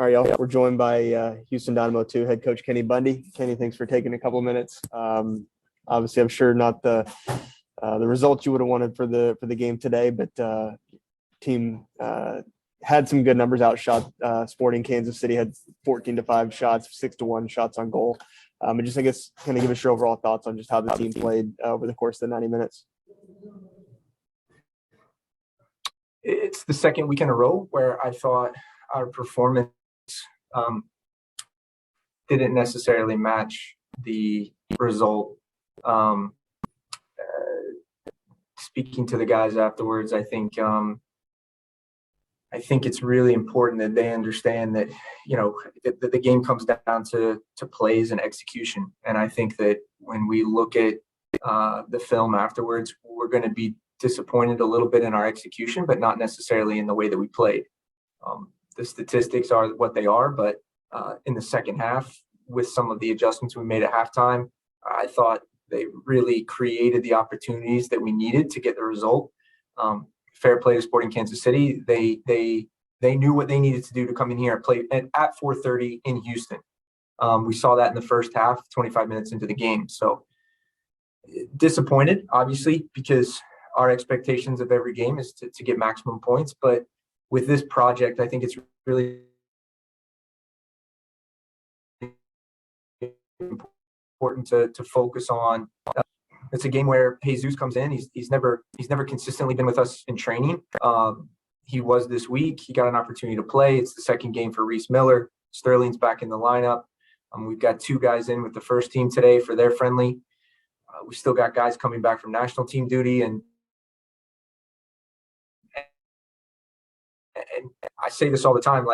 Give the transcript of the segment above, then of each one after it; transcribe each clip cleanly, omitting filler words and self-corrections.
All right, y'all. We're joined by Houston Dynamo 2 head coach Kenny Bundy. Kenny, thanks for taking a couple of minutes. Obviously, I'm sure not the results you would have wanted for the game today, but team had some good numbers. Outshot Sporting Kansas City, had 14-5 shots, 6-1 shots on goal. And just, I guess, kind of give us your overall thoughts on just how the team played over the course of the 90 minutes. It's the second week in a row where I thought our performance didn't necessarily match the result. Speaking to the guys afterwards, I think it's really important that they understand that, the game comes down to plays and execution. And I think that when we look at the film afterwards, we're going to be disappointed a little bit in our execution, but not necessarily in the way that we played. The statistics are what they are, but in the second half, with some of the adjustments we made at halftime, I thought they really created the opportunities that we needed to get the result. Fair play to Sporting Kansas City. They knew what they needed to do to come in here and play at 4:30 in Houston. We saw that in the first half, 25 minutes into the game. So disappointed, obviously, because our expectations of every game is to get maximum points. But with this project, I think it's really important to focus on. It's a game where Jesus comes in. He's never consistently been with us in training. He was this week. He got an opportunity to play. It's the second game for Reese Miller. Sterling's back in the lineup. We've got two guys in with the first team today for their friendly. We still got guys coming back from national team duty, and I say this all the time,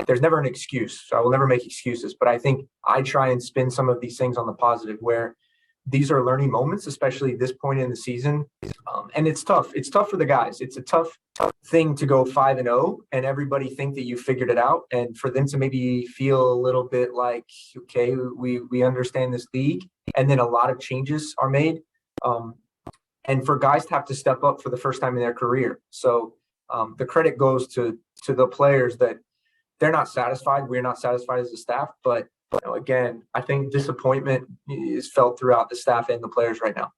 there's never an excuse. So I will never make excuses, but I think I try and spin some of these things on the positive, where these are learning moments, especially at this point in the season. And it's tough. It's tough for the guys. It's a tough thing to go 5-0 and everybody think that you figured it out. And for them to maybe feel a little bit like, okay, we understand this league. And then a lot of changes are made. And for guys to have to step up for the first time in their career. So the credit goes to the players that they're not satisfied. We're not satisfied as a staff. But again, I think disappointment is felt throughout the staff and the players right now.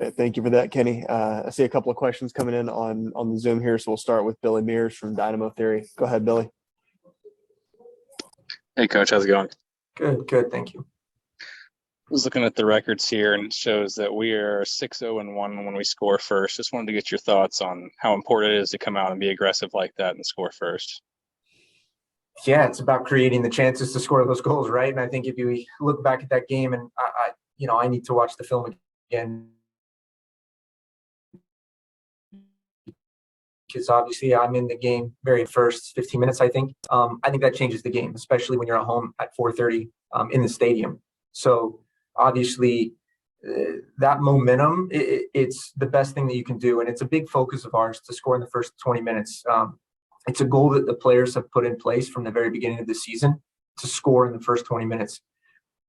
Okay, thank you for that, Kenny. I see a couple of questions coming in on the Zoom here, so we'll start with Billy Mears from Dynamo Theory. Go ahead, Billy. Hey, Coach. How's it going? Good. Thank you. I was looking at the records here, and it shows that we are 6-0-1 when we score first. Just wanted to get your thoughts on how important it is to come out and be aggressive like that and score first. Yeah, it's about creating the chances to score those goals, right? And I think if you look back at that game, and I need to watch the film again, because obviously I'm in the game very first 15 minutes, I think. I think that changes the game, especially when you're at home at 4:30 in the stadium. So obviously that momentum, it's the best thing that you can do. And it's a big focus of ours to score in the first 20 minutes. It's a goal that the players have put in place from the very beginning of the season to score in the first 20 minutes.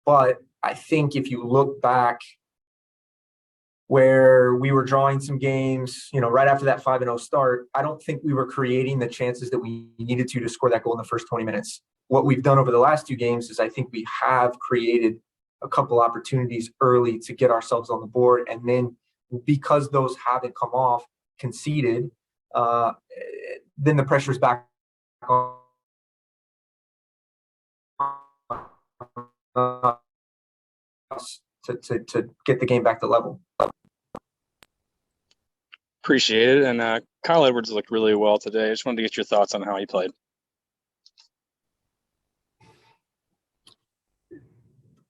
But I think if you look back where we were drawing some games, right after that 5-0 start, I don't think we were creating the chances that we needed to score that goal in the first 20 minutes. What we've done over the last two games is I think we have created a couple opportunities early to get ourselves on the board. And then because those haven't come off, conceded, then the pressure's back on us to get the game back to level. Appreciate it. And Kyle Edwards looked really well today. I just wanted to get your thoughts on how he played.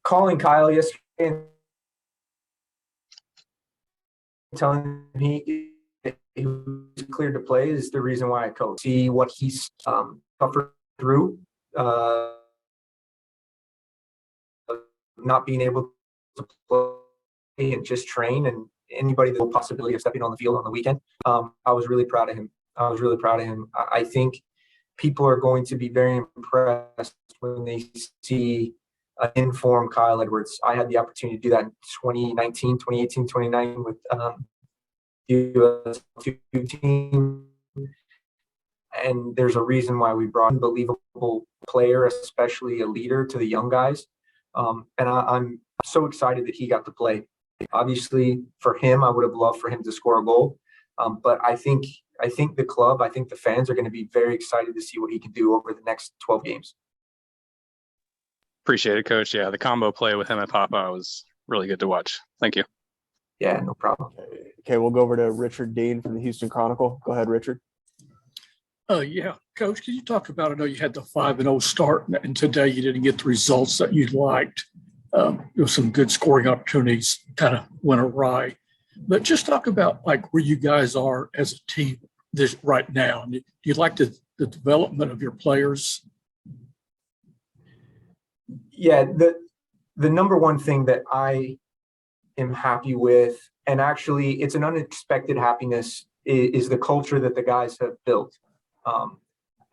Calling Kyle yesterday and telling him he was cleared to play is the reason why I coach. See what he's suffered through, not being able to play and just train, and anybody that will possibility of stepping on the field on the weekend. I was really proud of him. I think people are going to be very impressed when they see an informed Kyle Edwards. I had the opportunity to do that in 2018, 2019 with the US team. And there's a reason why we brought an unbelievable player, especially a leader, to the young guys. I'm so excited that he got to play. Obviously, for him, I would have loved for him to score a goal. But I think the club, I think the fans are going to be very excited to see what he can do over the next 12 games. Appreciate it, Coach. Yeah, the combo play with him and Papa was really good to watch. Thank you. Yeah, no problem. Okay, we'll go over to Richard Dean from the Houston Chronicle. Go ahead, Richard. Yeah, Coach, can you talk about, I know you had the 5-0 start, and today you didn't get the results that you liked. There was some good scoring opportunities kind of went awry. But just talk about like where you guys are as a team this right now. Do you like the development of your players? Yeah, the number one thing that I am happy with, and actually it's an unexpected happiness, is the culture that the guys have built.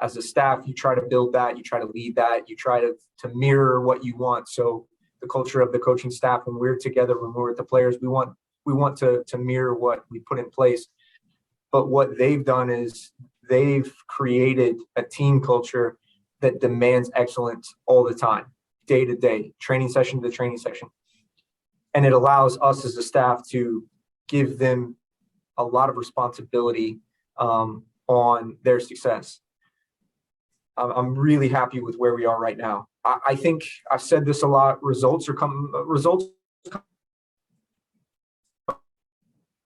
As a staff, you try to build that, you try to lead that, you try to mirror what you want. So the culture of the coaching staff, when we're together, when we're with the players, we want to mirror what we put in place. But what they've done is they've created a team culture that demands excellence all the time, day to day, training session to training session. And it allows us as a staff to give them a lot of responsibility on their success. I'm really happy with where we are right now. I think I've said this a lot. Results come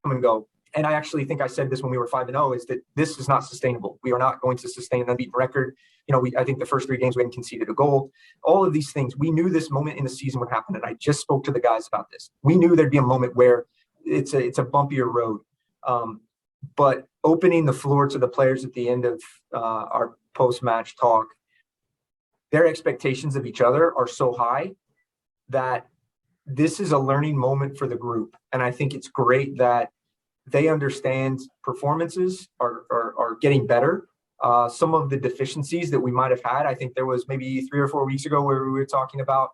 and go. And I actually think I said this when we were 5-0, is that this is not sustainable. We are not going to sustain an unbeaten record. I think the first 3 games we hadn't conceded a goal. All of these things, we knew this moment in the season would happen. And I just spoke to the guys about this. We knew there'd be a moment where it's a bumpier road. But opening the floor to the players at the end of our post-match talk, their expectations of each other are so high that this is a learning moment for the group. And I think it's great that they understand performances are getting better. Some of the deficiencies that we might have had, I think there was maybe 3 or 4 weeks ago where we were talking about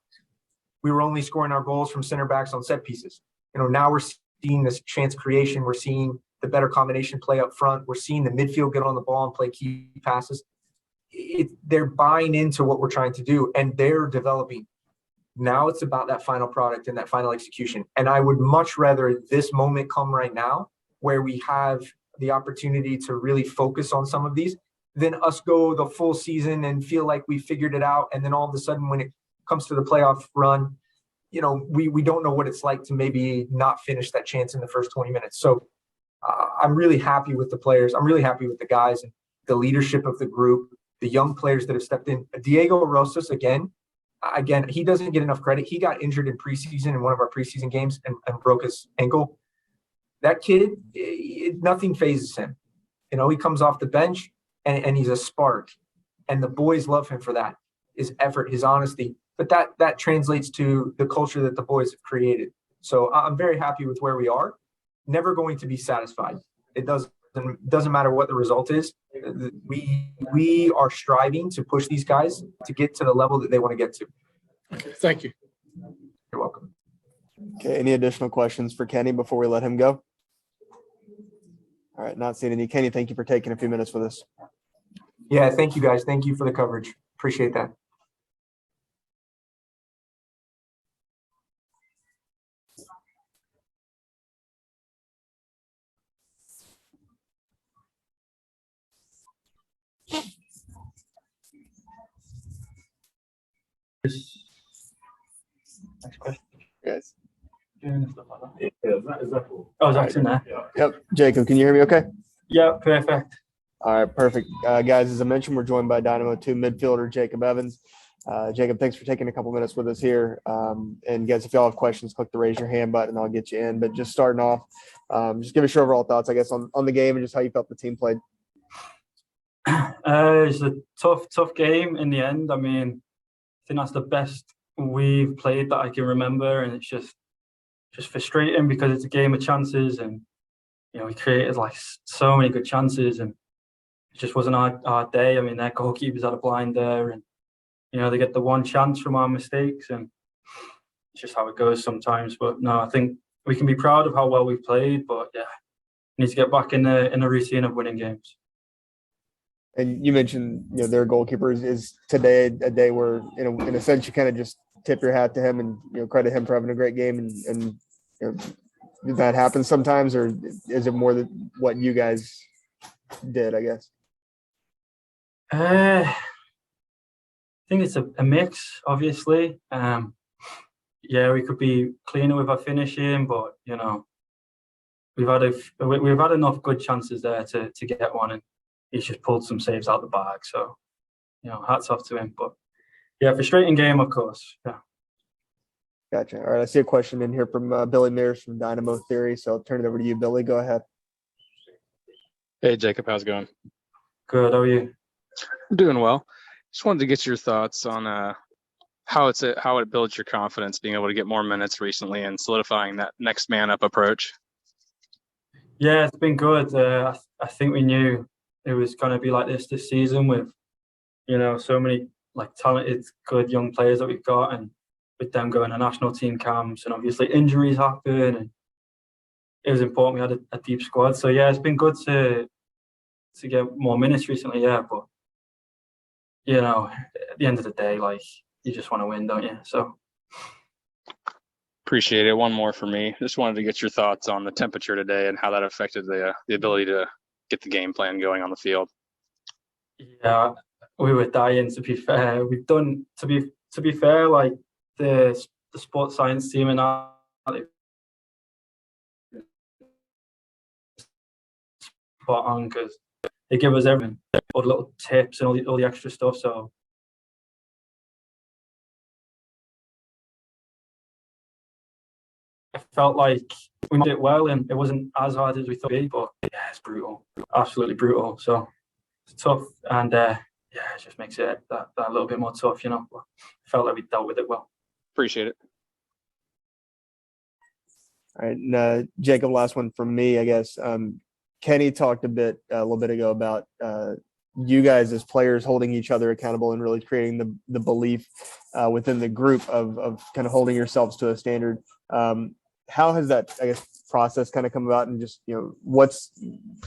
we were only scoring our goals from center backs on set pieces. Now we're seeing this chance creation. We're seeing the better combination play up front. We're seeing the midfield get on the ball and play key passes. They're buying into what we're trying to do, and they're developing. Now it's about that final product and that final execution. And I would much rather this moment come right now, where we have the opportunity to really focus on some of these, than us go the full season and feel like we figured it out. And then all of a sudden, when it comes to the playoff run, we don't know what it's like to maybe not finish that chance in the first 20 minutes. So I'm really happy with the players. I'm really happy with the guys and the leadership of the group, the young players that have stepped in. Diego Rosas, again, he doesn't get enough credit. He got injured in preseason in one of our preseason games and broke his ankle. That kid, nothing phases him. He comes off the bench and he's a spark. And the boys love him for that, his effort, his honesty. But that translates to the culture that the boys have created. So I'm very happy with where we are. Never going to be satisfied. It doesn't matter what the result is. We are striving to push these guys to get to the level that they want to get to. Okay, thank you. You're welcome. Okay, any additional questions for Kenny before we let him go? All right, not seeing any. Kenny, thank you for taking a few minutes with us. Yeah, thank you guys. Thank you for the coverage. Appreciate that. Next question. Yes. Oh, Zach's in there. Yep. Jacob, can you hear me okay? Yeah, perfect. All right, perfect. Guys, as I mentioned, we're joined by Dynamo 2 midfielder Jacob Evans. Jacob, thanks for taking a couple minutes with us here. And guys, if y'all have questions, click the raise your hand button and I'll get you in. But just starting off, just give us your overall thoughts, I guess, on the game and just how you felt the team played. It's a tough game in the end. I mean, I think that's the best we've played that I can remember, and it's just frustrating because it's a game of chances, and we created like so many good chances, and it just wasn't our day. I mean, their goalkeepers had a blind there, and they get the one chance from our mistakes, and it's just how it goes sometimes. But no, I think we can be proud of how well we've played, but yeah, we need to get back in the routine of winning games. And you mentioned, their goalkeeper is today a day where, in a sense, you kind of just tip your hat to him and, credit him for having a great game. And did that happen sometimes, or is it more than what you guys did, I guess? I think it's a mix, obviously. Yeah, we could be cleaner with our finishing, but we've had enough good chances there to get one, and he's just pulled some saves out the bag. So, hats off to him. But yeah, frustrating game, of course. Yeah. Gotcha. All right. I see a question in here from Billy Mears from Dynamo Theory. So I'll turn it over to you, Billy. Go ahead. Hey, Jacob, how's it going? Good. How are you? I'm doing well. Just wanted to get your thoughts on how it builds your confidence, being able to get more minutes recently and solidifying that next man up approach. Yeah, it's been good. I think we knew it was going to be like this season with, so many like talented, good young players that we've got, and with them going to national team camps, and obviously injuries happen, and it was important we had a deep squad. So yeah, it's been good to get more minutes recently. Yeah, but at the end of the day, like you just want to win, don't you? So. Appreciate it. One more for me. Just wanted to get your thoughts on the temperature today and how that affected the ability to get the game plan going on the field. Yeah, we were dying. To be fair, we've done to be fair. Like the sports science team and our spot on because they give us everything, all the little tips and all the extra stuff. So. I felt like we did it well, and it wasn't as hard as we thought it'd be, but yeah, it's brutal, absolutely brutal. So it's tough, and it just makes it that little bit more tough, But I felt like we dealt with it well. Appreciate it. All right, and Jacob, last one from me, I guess. Kenny talked a little bit ago about you guys as players holding each other accountable and really creating the belief within the group of kind of holding yourselves to a standard. How has that, I guess, process kind of come about, and just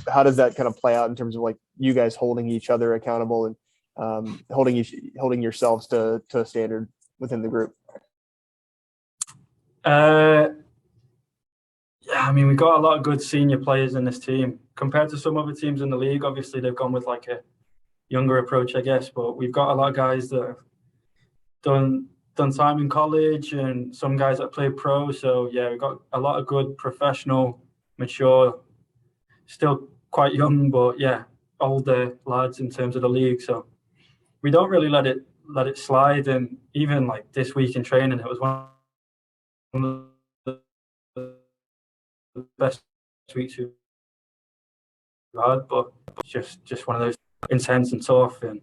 how does that kind of play out in terms of like you guys holding each other accountable and holding yourselves to a standard within the group? Yeah, I mean, we've got a lot of good senior players in this team compared to some other teams in the league. Obviously, they've gone with like a younger approach, I guess, but we've got a lot of guys that have done time in college and some guys that play pro. So yeah, we've got a lot of good professional, mature, still quite young, but yeah, older lads in terms of the league. So we don't really let it slide. And even like this week in training, it was one of the best weeks we've had, but just one of those intense and tough, and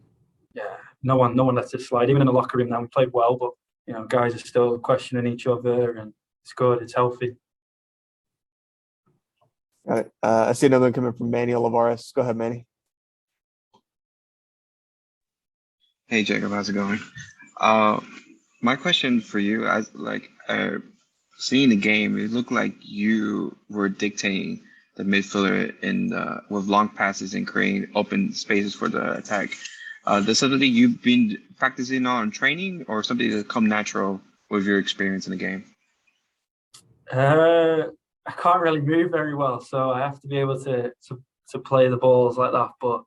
yeah, no one lets it slide. Even in the locker room now, we played well, but guys are still questioning each other, and it's good, it's healthy. All right. I see another one coming from Manny Olivares. Go ahead, Manny. Hey Jacob, how's it going? My question for you, seeing the game, it looked like you were dictating the midfielder with long passes and creating open spaces for the attack. That's something you've been practicing on training, or something that's come natural with your experience in the game? I can't really move very well, so I have to be able to play the balls like that. But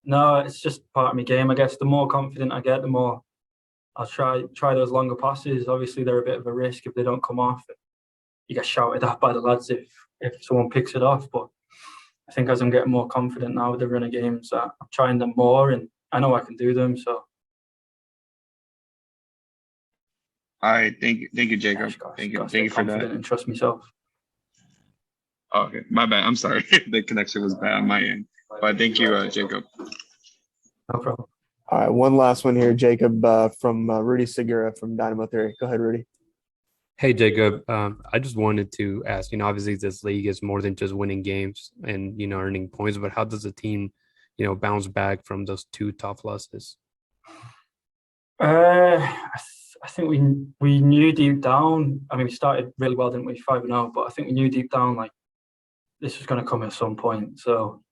no, it's just part of my game, I guess. The more confident I get, the more I'll try those longer passes. Obviously, they're a bit of a risk if they don't come off. You get shouted at by the lads if someone picks it off. But I think as I'm getting more confident now with the running games, I'm trying them more, and I know I can do them. So. All right, thank you, Jacob. Thank you for that. And trust myself. Oh, okay, my bad. I'm sorry. The connection was bad on my end. But thank you, Jacob. No problem. All right, one last one here, Jacob, from Rudy Segura from Dynamo Theory. Go ahead, Rudy. Hey, Jacob. I just wanted to ask, obviously this league is more than just winning games and, earning points, but how does the team, bounce back from those two tough losses? I think we knew deep down. I mean, we started really well, didn't we? 5-0, but I think we knew deep down like this was going to come at some point. So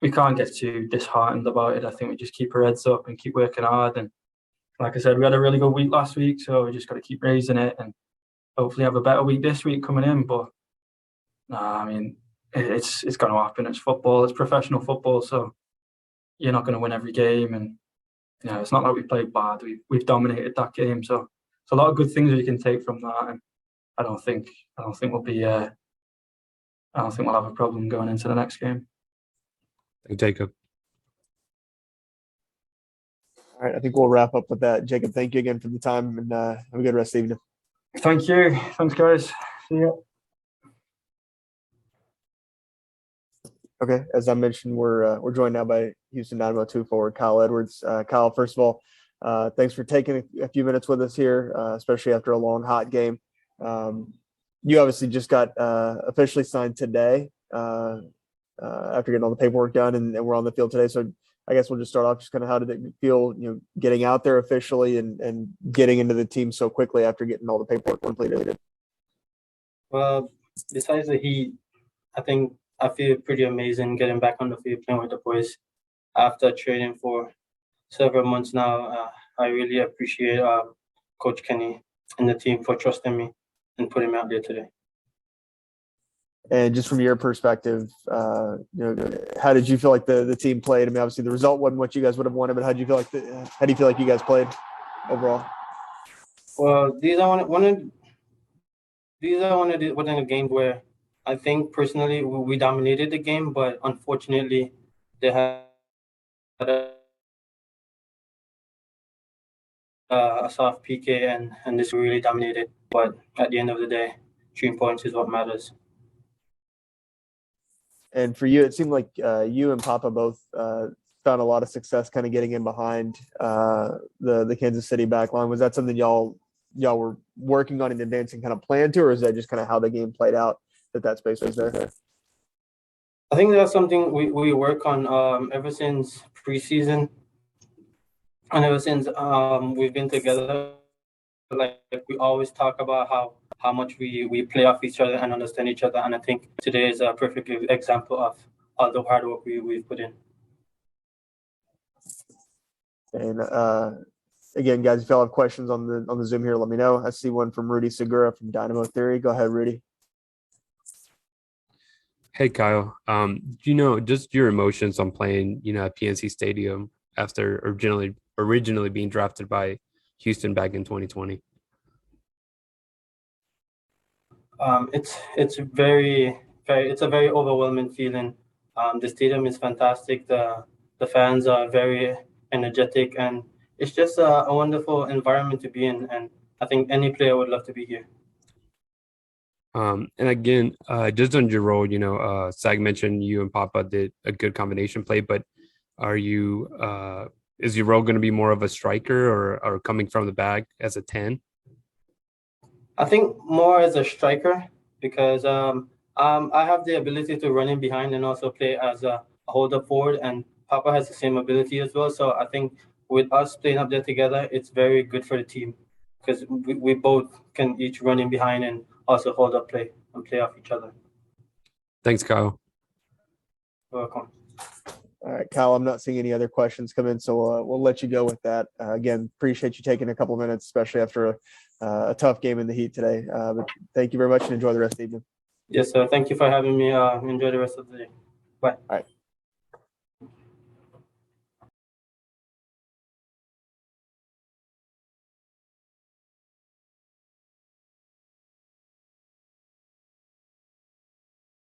we can't get too disheartened about it. I think we just keep our heads up and keep working hard. And like I said, we had a really good week last week, so we just got to keep raising it and hopefully have a better week this week coming in. But I mean, it's going to happen. It's football. It's professional football, so you're not going to win every game. And it's not like we played bad. We've dominated that game, so it's a lot of good things that you can take from that. And I don't think we'll be. I don't think we'll have a problem going into the next game. Thank you, Jacob. All right, I think we'll wrap up with that. Jacob, thank you again for the time, and have a good rest of the evening. Thank you. Thanks, guys. See you. Okay, as I mentioned, we're joined now by Houston Dynamo 2 forward Kyle Edwards. Kyle, first of all, thanks for taking a few minutes with us here, especially after a long, hot game. You obviously just got officially signed today after getting all the paperwork done, and we're on the field today. So I guess we'll just start off just kind of how did it feel, getting out there officially and getting into the team so quickly after getting all the paperwork completed? Well, besides the heat, I think I feel pretty amazing getting back on the field playing with the boys after training for several months now. I really appreciate Coach Kenny and the team for trusting me and putting me out there today. And just from your perspective, how did you feel like the team played? I mean, obviously the result wasn't what you guys would have wanted, but how do you feel like you guys played overall? Well, these are one of the games where I think personally we dominated the game, but unfortunately they had a soft PK and this really dominated. But at the end of the day, 3 points is what matters. And for you, it seemed like you and Papa both found a lot of success kind of getting in behind the Kansas City back line. Was that something y'all were working on in advance and kind of planned to, or is that just kind of how the game played out, that space was there? I think that's something we work on ever since preseason and ever since we've been together. Like we always talk about how much we play off each other and understand each other. And I think today is a perfect example of all the hard work we've put in. And again, guys, if y'all have questions on the Zoom here, let me know. I see one from Rudy Segura from Dynamo Theory. Go ahead, Rudy. Hey, Kyle. Just your emotions on playing, at PNC Stadium after originally being drafted by Houston back in 2020. It's a very overwhelming feeling. The stadium is fantastic. The fans are very energetic, and it's just a wonderful environment to be in. And I think any player would love to be here. And again, just on your role, Sag mentioned you and Papa did a good combination play, but is your role going to be more of a striker or coming from the back as a 10? I think more as a striker because I have the ability to run in behind and also play as a hold-up forward, and Papa has the same ability as well. So I think with us playing up there together, it's very good for the team because we both can each run in behind and also hold up play and play off each other. Thanks, Kyle. You're welcome. All right, Kyle, I'm not seeing any other questions come in, so we'll let you go with that. Again, appreciate you taking a couple of minutes, especially after a tough game in the heat today. But thank you very much and enjoy the rest of the evening. Yes, sir. Thank you for having me. Enjoy the rest of the day. Bye. All right.